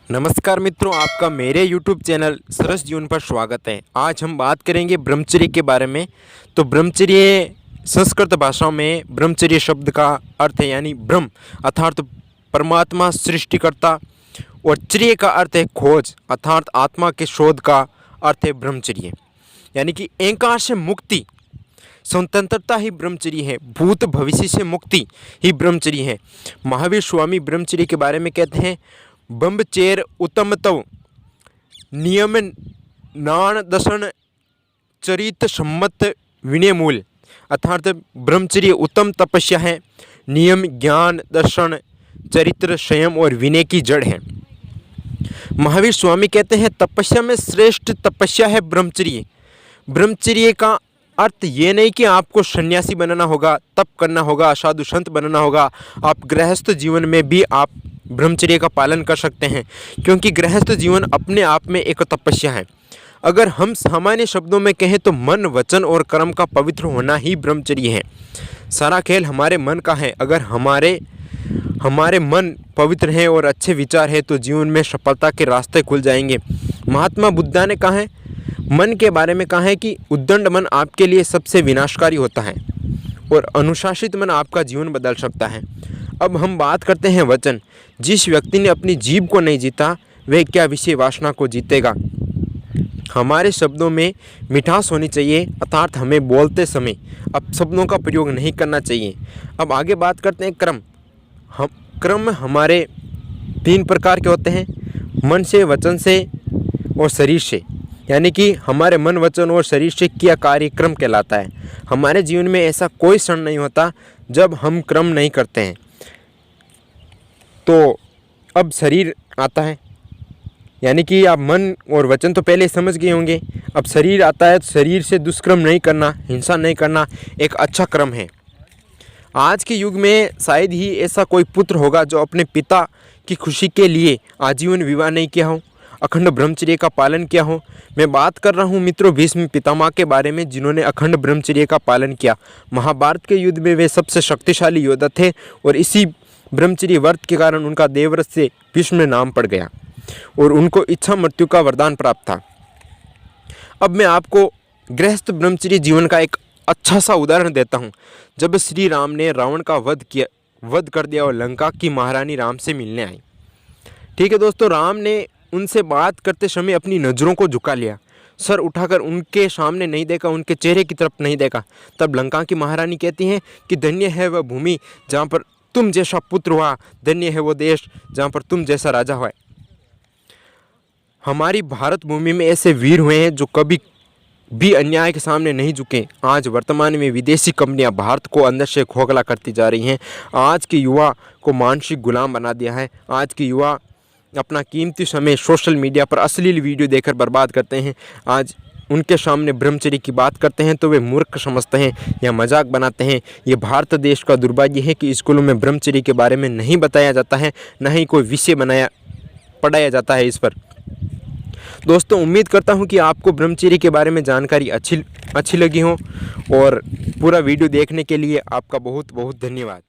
नमस्कार मित्रों, आपका मेरे YouTube चैनल सरस जीवन पर स्वागत है। आज हम बात करेंगे ब्रह्मचर्य के बारे में। तो ब्रह्मचर्य संस्कृत भाषा में ब्रह्मचर्य शब्द का अर्थ है यानी ब्रह्म अर्थात परमात्मा सृष्टिकर्ता, और चर्य का अर्थ है खोज अर्थात आत्मा के शोध का अर्थ है ब्रह्मचर्य। यानी कि अहंकार से मुक्ति, स्वतंत्रता ही ब्रह्मचर्य है। भूत भविष्य से मुक्ति ही ब्रह्मचर्य है। महावीर स्वामी ब्रह्मचर्य के बारे में कहते हैं, ब्रह्मचर्य उत्तमतव नियम नाण दर्शन चरित सम्मत विनय मूल। अर्थात ब्रह्मचर्य उत्तम तपस्या है। नियम, ज्ञान, दर्शन, चरित्र, संयम और विनय की जड़ है। महावीर स्वामी कहते हैं, तपस्या में श्रेष्ठ तपस्या है ब्रह्मचर्य। ब्रह्मचर्य का अर्थ ये नहीं कि आपको सन्यासी बनना होगा, तप करना होगा, साधु संत बनना होगा। आप गृहस्थ जीवन में भी आप ब्रह्मचर्य का पालन कर सकते हैं, क्योंकि गृहस्थ जीवन अपने आप में एक तपस्या है। अगर हम सामान्य शब्दों में कहें तो मन, वचन और कर्म का पवित्र होना ही ब्रह्मचर्य है। सारा खेल हमारे मन का है। अगर हमारे मन पवित्र हैं और अच्छे विचार है तो जीवन में सफलता के रास्ते खुल जाएंगे। महात्मा बुद्धा ने कहा है, मन के बारे में कहा है कि उद्दंड मन आपके लिए सबसे विनाशकारी होता है और अनुशासित मन आपका जीवन बदल सकता है। अब हम बात करते हैं वचन। जिस व्यक्ति ने अपनी जीभ को नहीं जीता वह क्या विषय वासना को जीतेगा। हमारे शब्दों में मिठास होनी चाहिए, अर्थात हमें बोलते समय अब शब्दों का प्रयोग नहीं करना चाहिए। अब आगे बात करते हैं क्रम। क्रम हमारे 3 प्रकार के होते हैं, मन से, वचन से और शरीर से। यानी कि हमारे मन, वचन और शरीर से किया कार्यक्रम कहलाता है। हमारे जीवन में ऐसा कोई क्षण नहीं होता जब हम क्रम नहीं करते हैं। तो अब शरीर आता है, यानी कि आप मन और वचन तो पहले समझ गए होंगे। अब शरीर आता है, तो शरीर से दुष्कर्म नहीं करना, हिंसा नहीं करना एक अच्छा क्रम है। आज के युग में शायद ही ऐसा कोई पुत्र होगा जो अपने पिता की खुशी के लिए आजीवन विवाह नहीं किया हो, अखंड ब्रह्मचर्य का पालन किया हो। मैं बात कर रहा हूँ मित्रों भीष्म पितामह के बारे में, जिन्होंने अखंड ब्रह्मचर्य का पालन किया। महाभारत के युद्ध में वे सबसे शक्तिशाली योद्धा थे और इसी ब्रह्मचर्य व्रत के कारण उनका देवव्रत से भीष्म नाम पड़ गया और उनको इच्छा मृत्यु का वरदान प्राप्त था। अब मैं आपको गृहस्थ ब्रह्मचर्य जीवन का एक अच्छा सा उदाहरण देता हूँ। जब श्री राम ने रावण का वध कर दिया और लंका की महारानी राम से मिलने आई। ठीक है दोस्तों, राम ने उनसे बात करते समय अपनी नज़रों को झुका लिया, सर उठाकर उनके सामने नहीं देखा, उनके चेहरे की तरफ नहीं देखा। तब लंका की महारानी कहती हैं कि धन्य है वह भूमि जहाँ पर तुम जैसा पुत्र हुआ, धन्य है वो देश जहाँ पर तुम जैसा राजा हुआ। हमारी भारत भूमि में ऐसे वीर हुए हैं जो कभी भी अन्याय के सामने नहीं झुके। आज वर्तमान में विदेशी कंपनियां भारत को अंदर से खोखला करती जा रही हैं। आज के युवा को मानसिक गुलाम बना दिया है। आज के युवा अपना कीमती समय सोशल मीडिया पर अश्लील वीडियो देखकर बर्बाद करते हैं। आज उनके सामने ब्रह्मचर्य की बात करते हैं तो वे मूर्ख समझते हैं या मजाक बनाते हैं। ये भारत देश का दुर्भाग्य है कि स्कूलों में ब्रह्मचर्य के बारे में नहीं बताया जाता है, न ही कोई विषय पढ़ाया जाता है इस पर। दोस्तों, उम्मीद करता हूं कि आपको ब्रह्मचर्य के बारे में जानकारी अच्छी लगी हो, और पूरा वीडियो देखने के लिए आपका बहुत बहुत धन्यवाद।